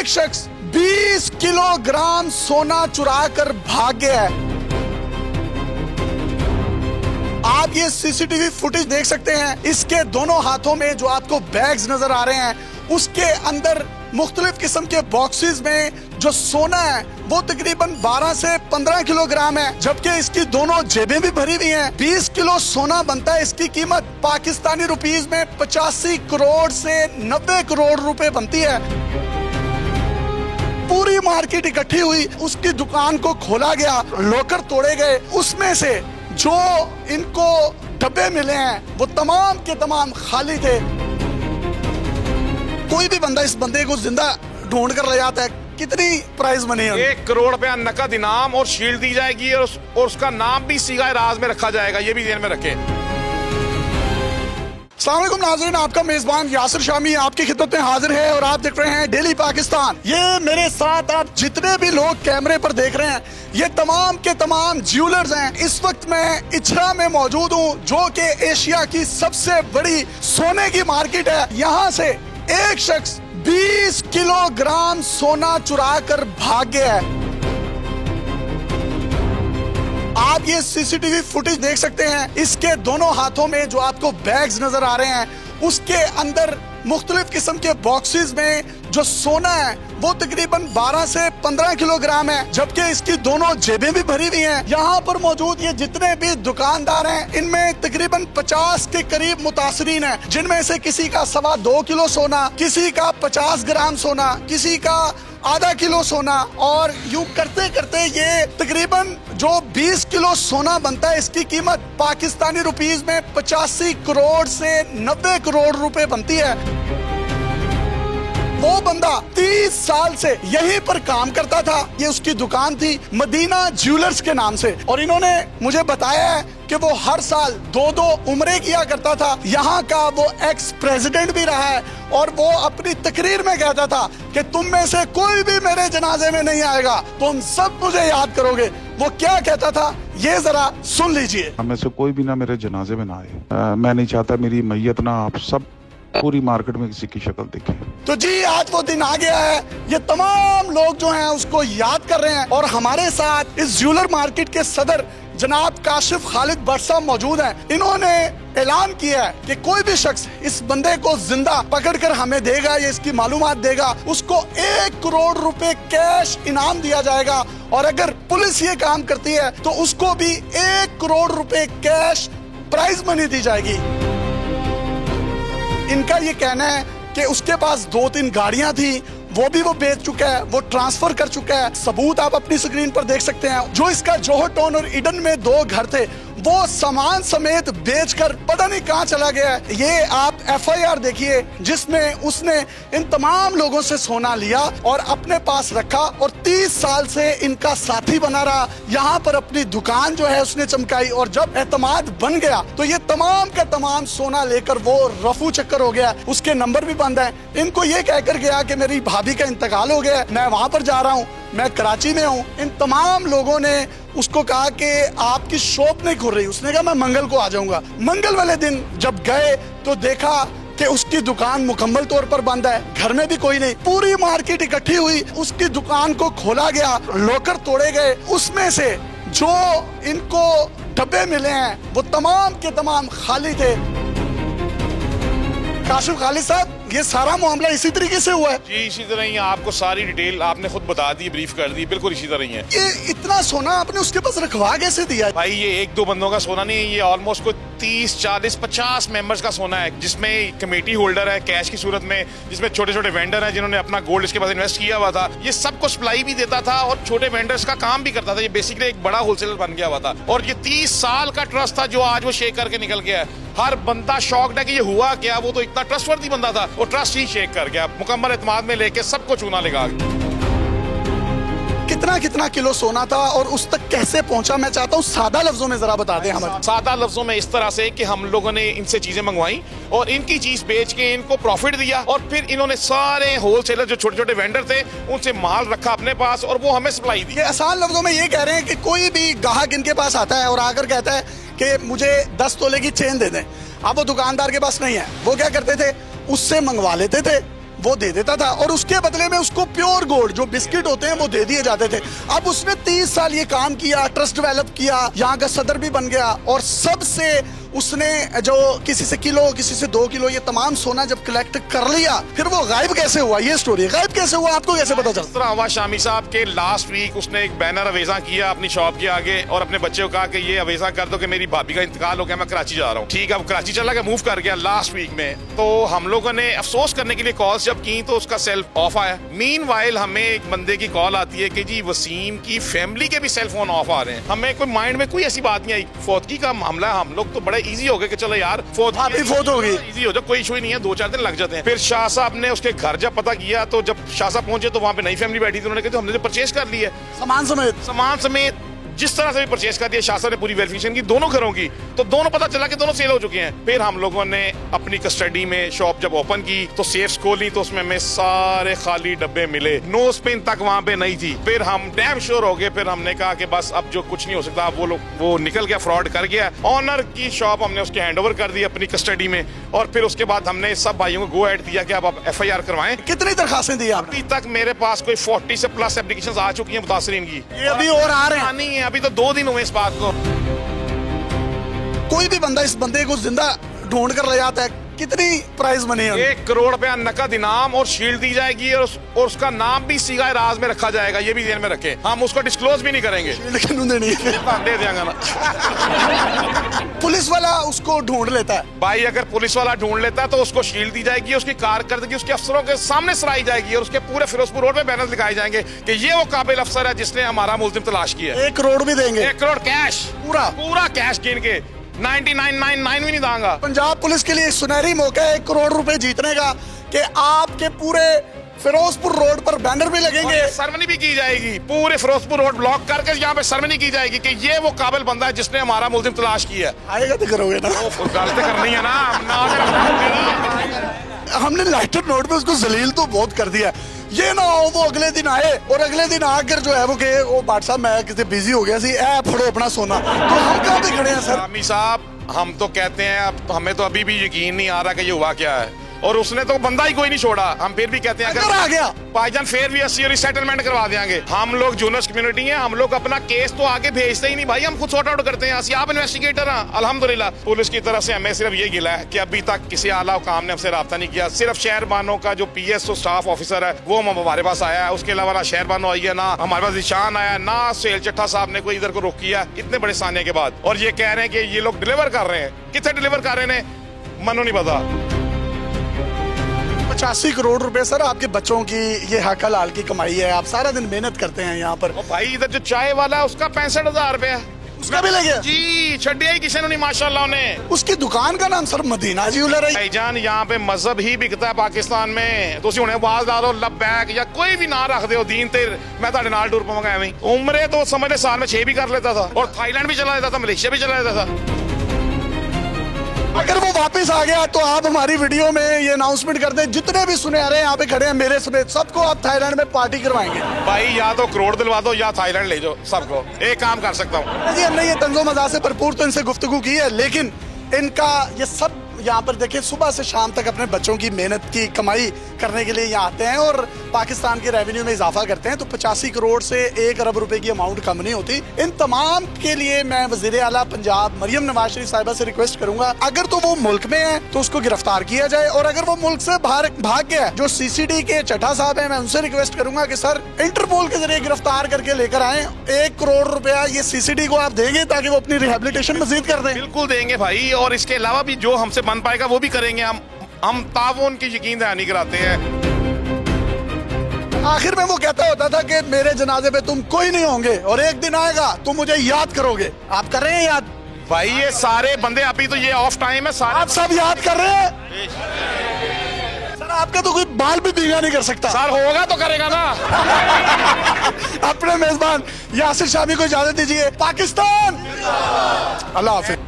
एक शख्स 20 किलोग्राम सोना चुरा कर भाग गया है। आप ये सीसीटीवी फुटेज देख सकते हैं। इसके दोनों हाथों में जो आपको बैग्स नजर आ रहे हैं, उसके अंदर मुख्तलिफ किस्म के बॉक्सेस में जो सोना है वो तकरीबन 12 से 15 किलोग्राम है, जबकि इसकी दोनों जेबें भी भरी हुई हैं। 20 किलो सोना बनता है, इसकी कीमत पाकिस्तानी रुपीस में 85 करोड़ से 90 करोड़ रुपए बनती है। पूरी मार्केट इकट्ठी हुई, उसकी दुकान को खोला गया, लॉकर तोड़े गए, उसमें से जो इनको डब्बे मिले हैं वो तमाम के तमाम खाली थे। कोई भी बंदा इस बंदे को जिंदा ढूंढ कर ले जाता है। कितनी प्राइस मनी है? 1 करोड़ रुपया नकद इनाम और शील्ड दी जाएगी और उसका नाम भी सीगा राज में रखा जाएगा। ये भी ध्यान में रखें। अस्सलाम वालेकुम नाज़रीन, आपका मेजबान यासिर शामी आपकी खिदमत में हाजिर है और आप देख रहे हैं डेली पाकिस्तान। ये मेरे साथ आप जितने भी लोग कैमरे पर देख रहे हैं, ये तमाम के तमाम ज्वेलर्स हैं। इस वक्त मैं इछरा में मौजूद हूँ, जो कि एशिया की सबसे बड़ी सोने की मार्केट है। यहाँ से एक शख्स 20 किलोग्राम सोना चुरा कर भाग गया है। आप ये सीसीटीवी फुटेज देख सकते हैं। इसके दोनों हाथों में जो आपको बैग्स नजर आ रहे हैं, उसके अंदर मुख्तलिफ किस्म के बॉक्सेस में जो सोना है वो तकरीबन 12 से 15 किलोग्राम है, जबकि इसकी दोनों जेबें भी भरी हुई हैं। यहाँ पर मौजूद ये जितने भी दुकानदार हैं, इनमें तकरीबन 50 के करीब मुतासरीन हैं, जिनमें से किसी का 2.25 किलो सोना, किसी का 50 ग्राम सोना, किसी का आधा किलो सोना, और यूं करते करते ये तकरीबन जो 20 किलो सोना बनता है, इसकी कीमत पाकिस्तानी रुपीस में 85 करोड़ से 90 करोड़ रुपए बनती है। वो बंदा 30 साल से यहीं पर काम करता था। ये उसकी दुकान थी मदीना ज्वेलर्स के नाम से, और इन्होंने मुझे बताया है कि वो हर साल 2-2 उम्रे किया करता था। यहाँ का वो एक्स प्रेसिडेंट भी रहा है, और वो अपनी तकरीर में कहता था कि तुम में से कोई भी मेरे जनाजे में नहीं आएगा, तुम सब मुझे याद करोगे। वो क्या कहता था, ये जरा सुन लीजिए। हमें से कोई भी ना मेरे जनाजे में ना आए। मैं नहीं चाहता मेरी मैयत ना आप सब पूरी मार्केट में किसी की शक्ल दिखे। तो जी आज वो दिन आ गया है। ये तमाम लोग जो हैं उसको याद कर रहे हैं, और हमारे साथ इस ज्वेलर मार्केट के सदर जनाब काशिफ खालिद भट्ट साहब मौजूद हैं। इन्होंने ऐलान किया है कि कोई भी शख्स इस बंदे को जिंदा पकड़कर हमें देगा, ये इसकी मालूमात देगा, उसको 1 करोड़ रुपए कैश इनाम दिया जाएगा, और अगर पुलिस ये काम करती है तो उसको भी 1 करोड़ रुपए कैश प्राइज मनी दी जाएगी। इनका ये कहना है कि उसके पास 2-3 गाड़ियां थी, वो भी वो बेच चुका है, वो ट्रांसफर कर चुका है। सबूत आप अपनी स्क्रीन पर देख सकते हैं। जो इसका जोहर टाउन और ईडन में 2 घर थे, वो सामान समेत बेचकर पता नहीं कहां चला गया है। ये आप FIR देखिए, जिसमें उसने इन तमाम लोगों से सोना लिया और अपने पास रखा, और 30 साल से इनका साथी बना रहा। यहाँ पर अपनी दुकान जो है उसने चमकाई, और जब एतमाद बन गया तो ये तमाम का तमाम सोना लेकर वो रफू चक्कर हो गया। उसके नंबर भी बंद है। इनको ये कहकर गया कि मेरी भाभी का इंतकाल हो गया, मैं वहां पर जा रहा हूँ, मैं कराची में हूँ। इन तमाम लोगों ने उसको कहा कि आपकी शॉप नहीं खुल रही। उसने कहा मैं मंगल को आ जाऊंगा। मंगल वाले दिन जब गए तो देखा कि उसकी दुकान मुकम्मल तौर पर बंद है, घर में भी कोई नहीं। पूरी मार्केट इकट्ठी हुई, उसकी दुकान को खोला गया, लॉकर तोड़े गए, उसमें से जो इनको डब्बे मिले हैं वो तमाम के तमाम खाली थे। काशिफ खालिद साहब, ये सारा मामला इसी तरीके से हुआ है? जी इसी तरह ही है। आपको सारी डिटेल आपने खुद बता दी, ब्रीफ कर दी, बिल्कुल इसी तरह ही है। ये इतना सोना आपने उसके पास रखवा कैसे दिया? भाई ये 1-2 बंदों का सोना नहीं है, ये ऑलमोस्ट कोई 30, 40, 50 मेंबर्स का सोना है, जिसमें कमेटी होल्डर है कैश की सूरत में, जिसमें छोटे छोटे वेंडर हैं जिन्होंने अपना गोल्ड इसके पास इन्वेस्ट किया हुआ था। ये सबको सप्लाई भी देता था और छोटे वेंडर्स का काम भी करता था। ये बेसिकली एक बड़ा होलसेलर बन गया हुआ था, और ये 30 साल का ट्रस्ट था जो आज वो शेक करके निकल गया है। हर बंदा शॉक्ड है कि ये हुआ क्या। वो तो इतना ट्रस्टवर्दी बंदा था, वो ट्रस्ट ही शेक कर गया। मुकम्मल एतमाद में लेके सबको चूना लगा। कितना कितना किलो सोना था और उस तक कैसे पहुंचा, मैं चाहता हूँ सादा लफ्जों में जरा बता दें हमें। सादा लफ्जों में इस तरह से कि हम लोगों ने इनसे चीजें मंगवाई और इनकी चीज बेच के इनको प्रॉफिट दिया, और फिर इन्होंने सारे होलसेलर जो छोटे छोटे वेंडर थे उनसे माल रखा अपने पास और वो हमें सप्लाई दी। आसान लफ्जों में ये कह रहे हैं कि कोई भी ग्राहक इनके पास आता है और आकर कहता है कि मुझे 10 तोले की चेन दे दें। अब वो दुकानदार के पास नहीं है, वो क्या करते थे, उससे मंगवा लेते थे, वो दे देता था और उसके बदले में उसको प्योर गोल्ड जो बिस्किट होते हैं वो दे दिए जाते थे। अब उसने 30 साल ये काम किया, ट्रस्ट डेवलप किया, यहाँ का सदर भी बन गया और सबसे उसने जो किसी से किलो किसी से 2 किलो ये तमाम सोना जब कलेक्ट कर लिया, फिर वो गायब कैसे हुआ? ये स्टोरी गायब कैसे हुआ, आपको कैसे पता चला? इस तरह हुआ शामी साहब के लास्ट वीक उसने एक बैनर अवेजा किया अपनी शॉप के आगे और अपने बच्चे को कहा कि ये अवेजा कर दो कि मेरी भाभी का इंतकाल हो गया, मैं कराची जा रहा हूँ। ठीक है, अब कराची चला गया, मूव कर गया लास्ट वीक में। तो हम लोगों ने अफसोस करने के लिए कॉल्स जब की तो उसका सेल ऑफ आया। मीनवाइल हमें एक बंदे की कॉल आती है कि जी वसीम की फैमिली के भी सेल फोन ऑफ आ रहे हैं। हमें कोई माइंड में कोई ऐसी बात नहीं आई। फौतगी का मामला हम लोग तो बड़ा इजी हो गया कि चलो यार फौत होगी, इजी हो जाए, कोई इशू ही नहीं है, 2-4 दिन लग जाते हैं। फिर शाह साहब ने उसके घर जब पता किया तो जब शाह साहब पहुंचे तो वहां पे नई फैमिली बैठी थी। उन्होंने कहा हमने तो परचेज कर ली है सामान समेत जिस तरह से भी परचेज कर दिया। शाह साहब ने पूरी वेरिफिकेशन की दोनों घरों की, तो दोनों पता चला कि दोनों सेल हो चुके हैं। फिर हम लोगों ने अपनी कस्टडी में शॉप जब ओपन की तो सेफ्स खोली तो उसमें हमें सारे खाली डब्बे मिले, नोज पिन तक वहां पे नहीं थी। फिर हम डैम श्योर हो गए। फिर हमने कहा कि बस अब जो कुछ नहीं हो सकता, वो निकल गया, फ्रॉड कर गया। ऑनर की शॉप हमने उसके हैंडओवर कर दी अपनी कस्टडी में और फिर उसके बाद हमने सब भाइयों को गो एड दिया कि अब आप FIR करवाएं। कितनी दरखास्तें दी आपने? अभी तक मेरे पास कोई 40 से प्लस एप्लीकेशंस आ चुकी हैं मुतासरीन की। ये अभी और आ रहे हैं? नहीं है, अभी तो 2 दिन हुए इस बात को। कोई भी बंदा इस बंदे को जिंदा ढूंढ कर ले जाता है, कितनी प्राइस मनी है? 1 करोड़ रुपया नकद इनाम और शील्ड दी जाएगी और उसका नाम भी सीगा राज में रखा जाएगा। ये भी ध्यान में रखें, हम उसको डिस्क्लोज भी नहीं करेंगे। लेकिन दे देंगे ना। पुलिस वाला उसको ढूंढ लेता है भाई, अगर पुलिस वाला ढूंढ लेता है तो उसको शील्ड दी जाएगी, उसकी कारकर्दगी उसके अफसरों के सामने सराही जाएगी और उसके पूरे फिरोजपुर रोड में बैनर दिखाए जाएंगे कि ये वो काबिल अफसर है जिसने हमारा मुलजिम तलाश किया। 1 करोड़ भी देंगे? 1 करोड़ कैश, पूरा कैश गिन के 9999 भी नहीं दांगा। पंजाब पुलिस के लिए एक सुनहरी मौका है 1 करोड़ रुपए जीतने का कि आपके पूरे फिरोजपुर रोड पर बैनर भी लगेंगे, सरमनी भी की जाएगी, पूरे फिरोजपुर रोड ब्लॉक करके यहाँ पे सरमनी की जाएगी कि ये वो काबिल बंदा है जिसने हमारा मुलजिम तलाश किया। आएगा तो करोगे ना? गलती करनी है ना। हमने लाइटर नोट पे उसको जलील तो बहुत कर दिया, ये ना हो वो अगले दिन आए और अगले दिन आकर जो है वो कि वो बाट साहब मैं किसी बिजी हो गया सी, ऐ फड़ो अपना सोना। तो हम कहाँ पे खड़े हैं सर? आमी साहब, हम तो कहते हैं अब हमें तो अभी भी यकीन नहीं आ रहा कि ये हुआ क्या है और उसने तो बंदा ही कोई नहीं छोड़ा। हम फिर भी कहते हैं अगर आ गया भाईजान फिर भी 80 और सेटलमेंट करवा देंगे। हम लोग जूनर्स कम्युनिटी हैं, हम लोग अपना केस तो आगे भेजते ही नहीं भाई, हम खुद सॉर्ट आउट करते हैं। आप इन्वेस्टिगेटर हैं। अल्हम्दुलिल्लाह पुलिस की तरफ से हमें सिर्फ ये गिला है कि अभी तक किसी आला हुकाम ने हमसे रब्ता नहीं किया। सिर्फ शहरबानों का जो PSO स्टाफ ऑफिसर है वो हमारे पास आया है, उसके अलावा ना शहरबानों आई है, ना हमारे पास निशान आया, ना सेल चट्ठा साहब ने कोई इधर को रोक किया इतने बड़े साने के बाद। और ये कह रहे हैं कि ये लोग डिलीवर कर रहे हैं, कितने डिलीवर कर रहे हैं मनो नहीं पता। 85 करोड़ रुपए सर आपके बच्चों की ये हक हलाल की कमाई है, आप सारा दिन मेहनत करते हैं यहाँ पर। और भाई इधर जो चाय वाला है उसका 65,000 रुपया, उसका भी लगे जी, छड़िया ही किसी ने नहीं माशाल्लाह ने। उसकी दुकान का नाम सर मदीना ज्वेलर है। भाईजान यहाँ पे मजहब ही बिकता है पाकिस्तान में, तो उन्हें आवाज ला दो लब्बैक या कोई भी ना रख दो दीन ते मैं ताड़े नाल टूर पाऊंगा। एवं उम्रे तो समझ साल में 6 भी कर लेता था और थाईलैंड भी चला लेता था, मलेशिया भी चला लेता था। अगर वो वापस आ गया तो आप हमारी वीडियो में ये अनाउंसमेंट कर दें, जितने भी सुनहरे यहाँ पे खड़े हैं मेरे समेत सबको आप थाईलैंड में पार्टी करवाएंगे। भाई या तो करोड़ दिलवा दो या थाईलैंड ले जाओ सबको, एक काम कर सकता हूँ जी। हमने ये तंजो मजा से भरपूर तो इनसे गुफ्तगू की है, लेकिन इनका ये सब यहाँ पर देखिए सुबह से शाम तक अपने बच्चों की मेहनत की कमाई करने के लिए यहाँ आते हैं और पाकिस्तान के रेवेन्यू में इजाफा करते हैं। तो 85 करोड़ से 1 अरब रुपए की अमाउंट कम नहीं होती। इन तमाम के लिए मैं वजीर आला पंजाब मरियम नवाज शरीफ साहिबा से रिक्वेस्ट करूंगा, अगर तो वो मुल्क में है तो उसको गिरफ्तार किया जाए और अगर वो मुल्क से बाहर भाग गया है, जो CCD के चट्ठा साहब है, मैं उनसे रिक्वेस्ट करूंगा कि सर इंटरपोल के जरिए गिरफ्तार करके लेकर आए। 1 करोड़ रुपया ये CCD को आप देंगे ताकि वो अपनी रिहेबिलिटेशन मजीद कर दें? बिल्कुल देंगे भाई, और इसके अलावा भी जो हमसे बन पाएगा वो भी करेंगे। हम ताउन की यकीन दहानी कराते हैं। आखिर में वो कहता होता था कि मेरे जनाजे पे तुम कोई नहीं होंगे और एक दिन आएगा तुम मुझे याद करोगे। आप कर रहे हैं याद? भाई ये सारे बंदे, अभी तो ये ऑफ टाइम है, सारे आप सब याद कर रहे हैं? सर आपका तो कोई बाल भी भीगा नहीं कर सकता। सर होगा तो करेगा ना। अपने मेजबान यासिर शामी को इजाजत दीजिए। पाकिस्तान, अल्लाह हाफिज।